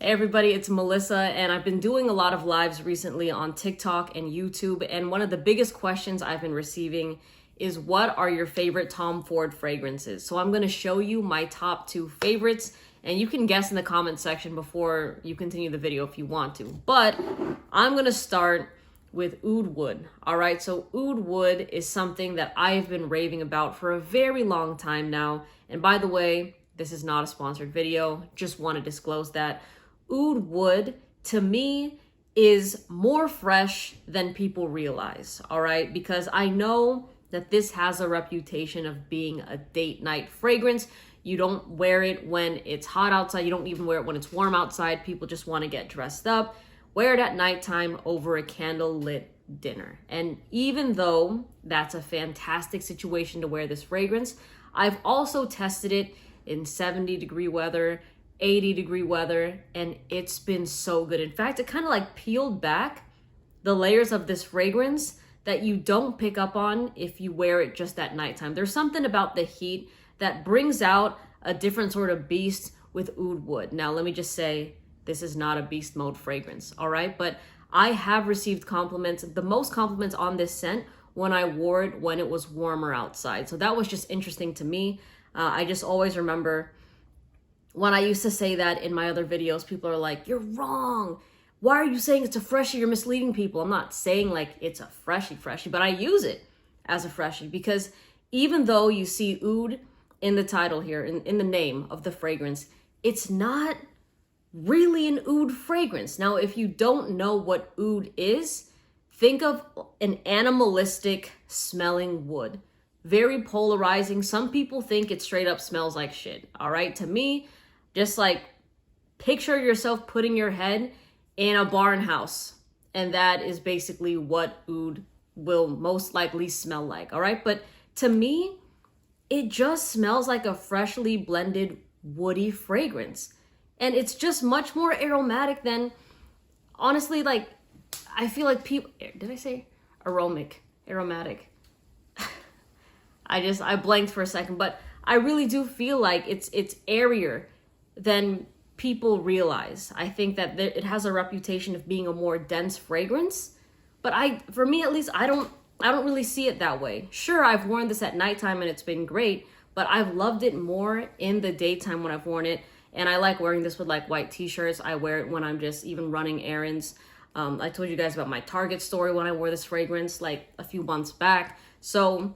Hey everybody, it's Melissa, and I've been doing a lot of lives recently on TikTok and YouTube, and one of the biggest questions I've been receiving is what are your favorite Tom Ford fragrances? So I'm going to show you my top 2 favorites, and you can guess in the comment section before you continue the video if you want to. But I'm going to start with Ood Wood. All right, so Ood Wood is something that I've been raving about for a very long time now. And by the way, this is not a sponsored video, just want to disclose that. Ood Wood, to me, is more fresh than people realize, all right? Because I know that this has a reputation of being a date night fragrance. You don't wear it when it's hot outside. You don't even wear it when it's warm outside. People just want to get dressed up. Wear it at nighttime over a candle-lit dinner. And even though that's a fantastic situation to wear this fragrance, I've also tested it in 70-degree weather, 80-degree weather, and it's been so good. In fact, it kind of like peeled back the layers of this fragrance that you don't pick up on if you wear it just at nighttime. There's something about the heat that brings out a different sort of beast with Ood Wood. Now, let me just say, this is not a beast mode fragrance, all right? But I have received compliments, the most compliments on this scent when I wore it when it was warmer outside. So that was just interesting to me. I just always remember when I used to say that in my other videos, people are like, you're wrong. Why are you saying it's a freshie? You're misleading people. I'm not saying like it's a freshie, but I use it as a freshie because even though you see oud in the title here, in the name of the fragrance, it's not really an oud fragrance. Now, if you don't know what oud is, think of an animalistic smelling wood. Very polarizing. Some people think it straight up smells like shit. All right. To me, just like picture yourself putting your head in a barn house. And that is basically what oud will most likely smell like. All right. But to me, it just smells like a freshly blended woody fragrance. And it's just much more aromatic than, honestly, like, I feel like people, did I say aromatic? I blanked for a second, but I really do feel like it's airier than people realize. I think that it has a reputation of being a more dense fragrance, but for me at least, I don't really see it that way. Sure, I've worn this at nighttime and it's been great, but I've loved it more in the daytime when I've worn it. And I like wearing this with like white t-shirts. I wear it when I'm just even running errands. I told you guys about my Target story when I wore this fragrance like a few months back. So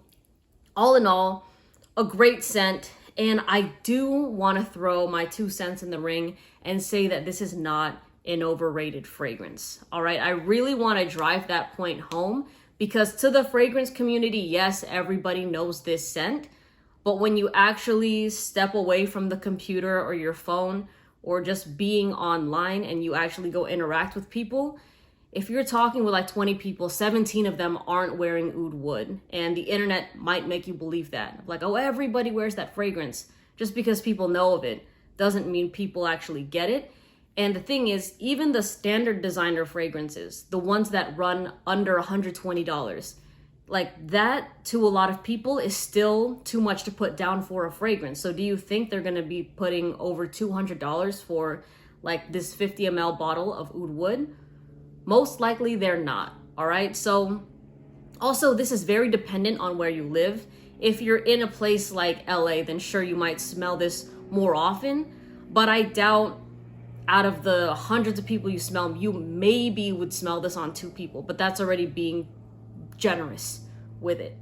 all in all, a great scent. And I do want to throw my 2 cents in the ring and say that this is not an overrated fragrance. All right. I really want to drive that point home because to the fragrance community, yes, everybody knows this scent. But when you actually step away from the computer or your phone or just being online and you actually go interact with people, if you're talking with like 20 people, 17 of them aren't wearing Ood Wood. And the internet might make you believe that. Like, oh, everybody wears that fragrance. Just because people know of it doesn't mean people actually get it. And the thing is, even the standard designer fragrances, the ones that run under $120, like that to a lot of people is still too much to put down for a fragrance. So do you think they're going to be putting over $200 for like this 50 ml bottle of Ood Wood? Most likely they're not. All right. So also this is very dependent on where you live. If you're in a place like LA, then sure, you might smell this more often, but I doubt out of the hundreds of people you smell, you maybe would smell this on 2 people, but that's already being generous with it.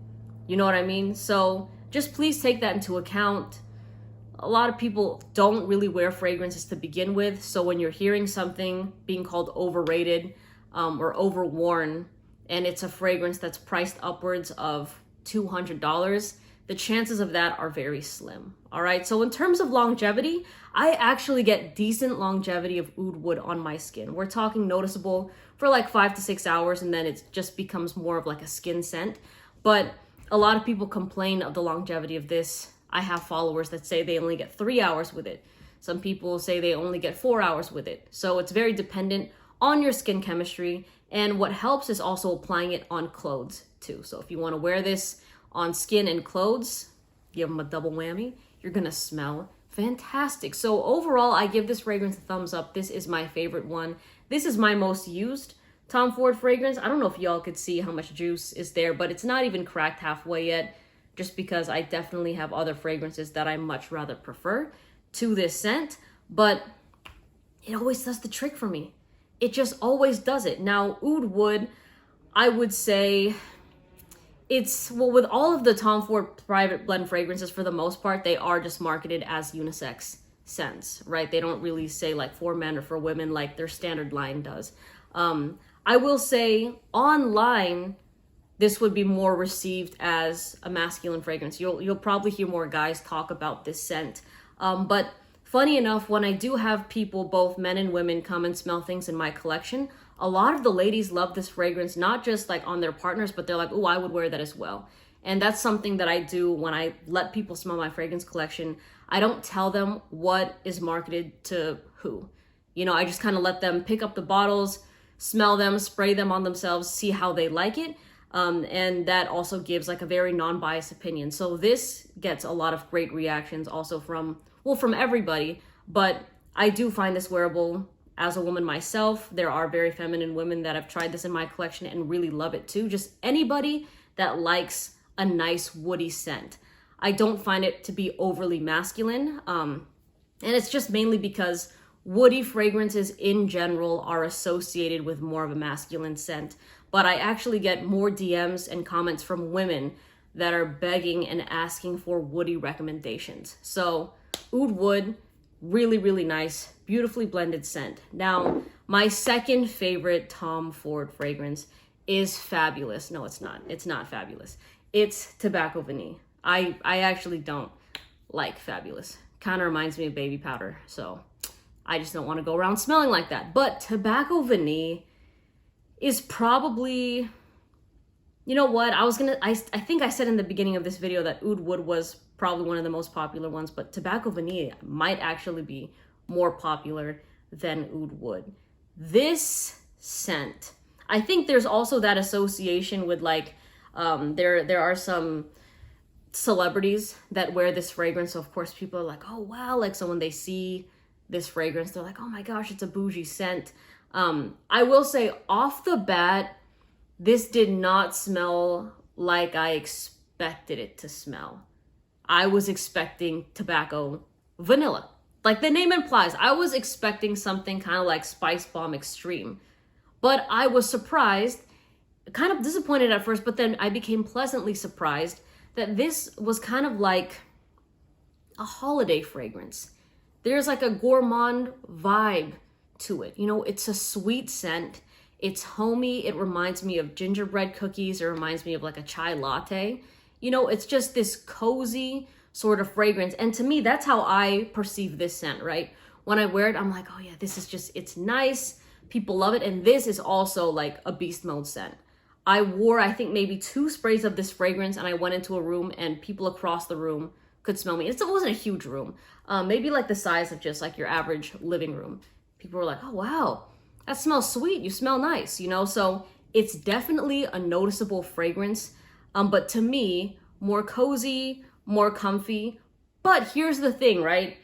You know what I mean? So just please take that into account. A lot of people don't really wear fragrances to begin with. So when you're hearing something being called overrated or overworn, and it's a fragrance that's priced upwards of $200, the chances of that are very slim. All right. So in terms of longevity, I actually get decent longevity of Ood Wood on my skin. We're talking noticeable for like 5 to 6 hours, and then it just becomes more of like a skin scent. But a lot of people complain of the longevity of this. I have followers that say they only get 3 hours with it. Some people say they only get 4 hours with it. So it's very dependent on your skin chemistry. And what helps is also applying it on clothes too. So if you want to wear this on skin and clothes, give them a double whammy. You're going to smell fantastic. So overall, I give this fragrance a thumbs up. This is my favorite one. This is my most used Tom Ford fragrance. I don't know if y'all could see how much juice is there, but it's not even cracked halfway yet, just because I definitely have other fragrances that I much rather prefer to this scent, but it always does the trick for me. It just always does it. Now, Ood Wood, I would say it's, well, with all of the Tom Ford private blend fragrances, for the most part, they are just marketed as unisex scents, right? They don't really say like for men or for women like their standard line does. I will say online, this would be more received as a masculine fragrance. You'll probably hear more guys talk about this scent. But funny enough, when I do have people, both men and women, come and smell things in my collection, a lot of the ladies love this fragrance, not just like on their partners, but they're like, oh, I would wear that as well. And that's something that I do when I let people smell my fragrance collection. I don't tell them what is marketed to who. You know, I just kind of let them pick up the bottles, smell them, spray them on themselves, see how they like it. And that also gives like a very non-biased opinion. So this gets a lot of great reactions also from everybody, but I do find this wearable as a woman myself. There are very feminine women that have tried this in my collection and really love it too. Just anybody that likes a nice woody scent. I don't find it to be overly masculine. And it's just mainly because woody fragrances in general are associated with more of a masculine scent. But I actually get more DMs and comments from women that are begging and asking for woody recommendations. So Ood Wood, really, really nice, beautifully blended scent. Now, my second favorite Tom Ford fragrance is fabulous. No, it's not. It's not fabulous. It's Tobacco Vanille. I actually don't like fabulous. Kind of reminds me of baby powder. So I just don't want to go around smelling like that. But Tobacco Vanille is probably, you know what? I think I said in the beginning of this video that Ood Wood was probably one of the most popular ones, but Tobacco Vanille might actually be more popular than Oud Wood. This scent, I think there's also that association with like, there are some celebrities that wear this fragrance. So of course people are like, oh wow, like so when they see this fragrance, they're like, oh my gosh, it's a bougie scent. I will say off the bat, this did not smell like I expected it to smell. I was expecting tobacco vanilla. Like the name implies, I was expecting something kind of like Spice Bomb Extreme. But I was surprised, kind of disappointed at first, but then I became pleasantly surprised that this was kind of like a holiday fragrance. There's like a gourmand vibe to it. You know, it's a sweet scent. It's homey. It reminds me of gingerbread cookies. It reminds me of like a chai latte. You know, it's just this cozy sort of fragrance. And to me, that's how I perceive this scent, right? When I wear it, I'm like, oh yeah, this is just, it's nice. People love it. And this is also like a beast mode scent. I wore, I think maybe 2 sprays of this fragrance and I went into a room and people across the room could smell me. It wasn't a huge room. Maybe like the size of just like your average living room. People were like, oh wow, that smells sweet. You smell nice, you know? So it's definitely a noticeable fragrance. But to me, more cozy, more comfy. But here's the thing, right?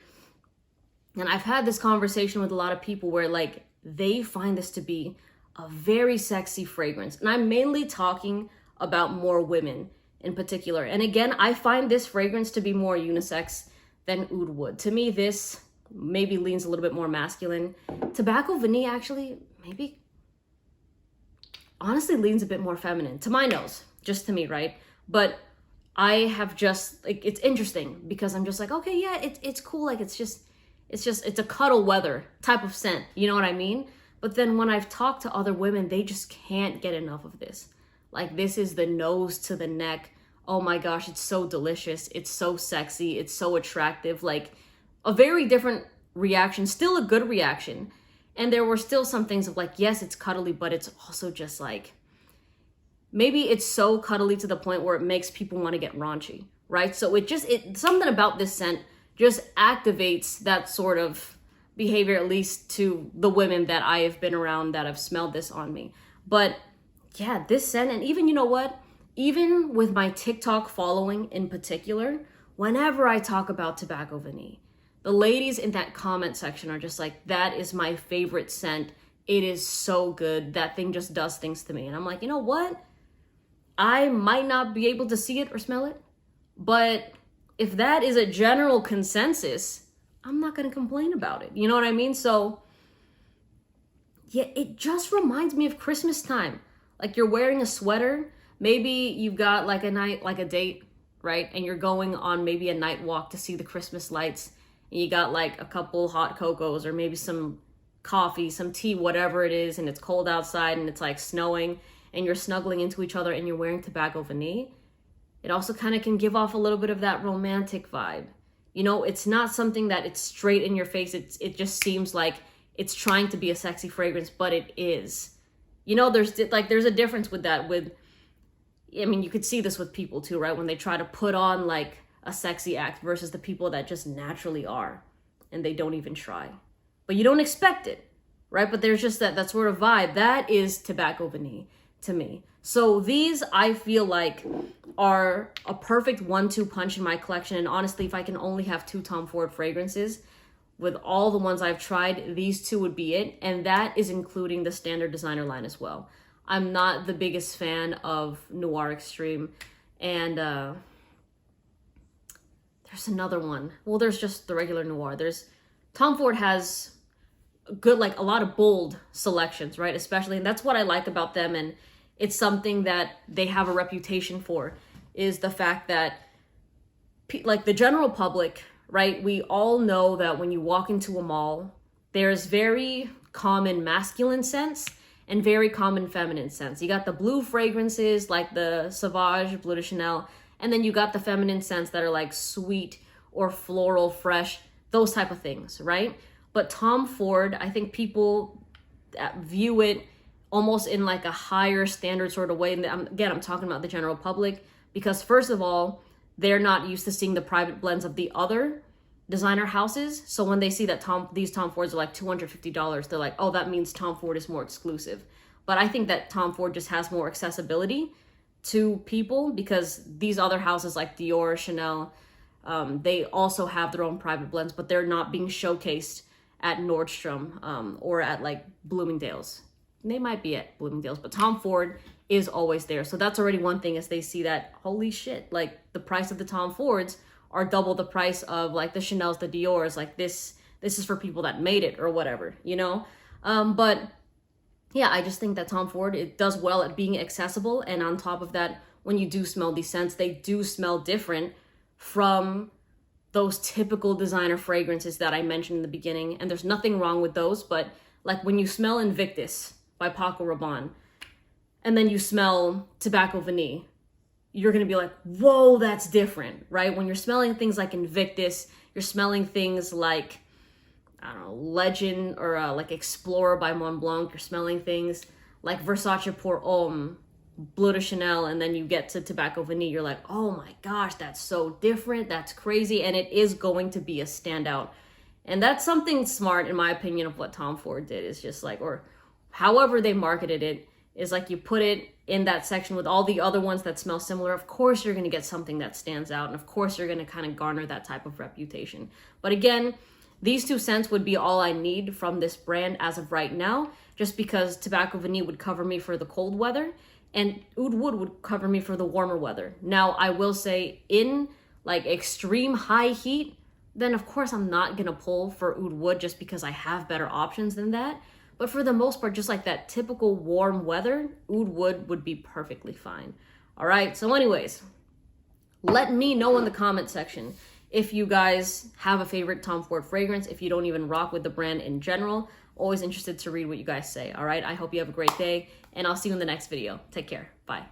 And I've had this conversation with a lot of people where like they find this to be a very sexy fragrance. And I'm mainly talking about more women in particular. And again, I find this fragrance to be more unisex than Oud Wood. To me, this maybe leans a little bit more masculine. Tobacco Vanille actually maybe honestly leans a bit more feminine to my nose, just to me, right? But I have just like, it's interesting because I'm just like, okay, yeah, it's cool. Like it's a cuddle weather type of scent. You know what I mean? But then when I've talked to other women, they just can't get enough of this. Like this is the nose to the neck. Oh my gosh, it's so delicious. It's so sexy. It's so attractive. Like a very different reaction, still a good reaction. And there were still some things of like, yes, it's cuddly, but it's also just like, maybe it's so cuddly to the point where it makes people want to get raunchy, right? So something about this scent just activates that sort of behavior, at least to the women that I have been around that have smelled this on me. But yeah, this scent, and even, you know what? Even with my TikTok following in particular, whenever I talk about Tobacco Vanille, The ladies in that comment section are just like, that is my favorite scent. It is so good. That thing just does things to me. And I'm like, you know what? I might not be able to see it or smell it, but if that is a general consensus, I'm not going to complain about it. You know what I mean? So yeah, it just reminds me of Christmas time. Like you're wearing a sweater. Maybe you've got like a night, like a date, right? And you're going on maybe a night walk to see the Christmas lights. And you got like a couple hot cocos or maybe some coffee, some tea, whatever it is. And it's cold outside and it's like snowing and you're snuggling into each other and you're wearing tobacco Veneer. It also kind of can give off a little bit of that romantic vibe. You know, it's not something that it's straight in your face. It just seems like it's trying to be a sexy fragrance, but it is. You know, there's a difference with that. I mean, you could see this with people too, right? When they try to put on like a sexy act versus the people that just naturally are and they don't even try. But you don't expect it, right? But there's just that sort of vibe. That is tobacco Veneer to me. So these, I feel like, are a perfect 1-2 punch in my collection. And honestly, if I can only have 2 Tom Ford fragrances, with all the ones I've tried, these 2 would be it. And that is including the standard designer line as well. I'm not the biggest fan of Noir Extreme. And there's another one. Well, there's just the regular Noir. Tom Ford has good, like a lot of bold selections, right? Especially, and that's what I like about them. And it's something that they have a reputation for, is the fact that like the general public, right? We all know that when you walk into a mall, there's very common masculine scents and very common feminine scents. You got the blue fragrances like the Sauvage, Bleu de Chanel, and then you got the feminine scents that are like sweet or floral, fresh, those type of things, right? But Tom Ford, I think people view it almost in like a higher standard sort of way. And I'm talking about the general public, because first of all, they're not used to seeing the private blends of the other designer houses. So when they see that these Tom Fords are like $250, they're like, oh, that means Tom Ford is more exclusive. But I think that Tom Ford just has more accessibility to people, because these other houses like Dior, Chanel, they also have their own private blends, but they're not being showcased at Nordstrom or at like Bloomingdale's. They might be at Bloomingdale's, but Tom Ford is always there. So that's already one thing, as they see that, holy shit, like the price of the Tom Fords are double the price of like the Chanel's, the Dior's. Like this is for people that made it or whatever, you know? But yeah, I just think that Tom Ford, it does well at being accessible. And on top of that, when you do smell these scents, they do smell different from those typical designer fragrances that I mentioned in the beginning. And there's nothing wrong with those, but like when you smell Invictus by Paco Rabanne, and then you smell Tobacco Veneer, you're going to be like, whoa, that's different, right? When you're smelling things like Invictus, you're smelling things like, I don't know, Legend or like Explorer by Mont Blanc. You're smelling things like Versace Pour Homme, Bleu de Chanel, and then you get to Tobacco Veneer. You're like, oh my gosh, that's so different. That's crazy. And it is going to be a standout. And that's something smart, in my opinion, of what Tom Ford did, is just like, or however they marketed it, is like you put it in that section with all the other ones that smell similar. Of course, you're going to get something that stands out. And of course, you're going to kind of garner that type of reputation. But again, these 2 scents would be all I need from this brand as of right now, just because Tobacco Veneer would cover me for the cold weather and Oud Wood would cover me for the warmer weather. Now, I will say in like extreme high heat, then of course I'm not going to pull for Oud Wood just because I have better options than that. But for the most part, just like that typical warm weather, Oud Wood would be perfectly fine. All right, so anyways, let me know in the comment section if you guys have a favorite Tom Ford fragrance, if you don't even rock with the brand in general. Always interested to read what you guys say, all right? I hope you have a great day, and I'll see you in the next video. Take care. Bye.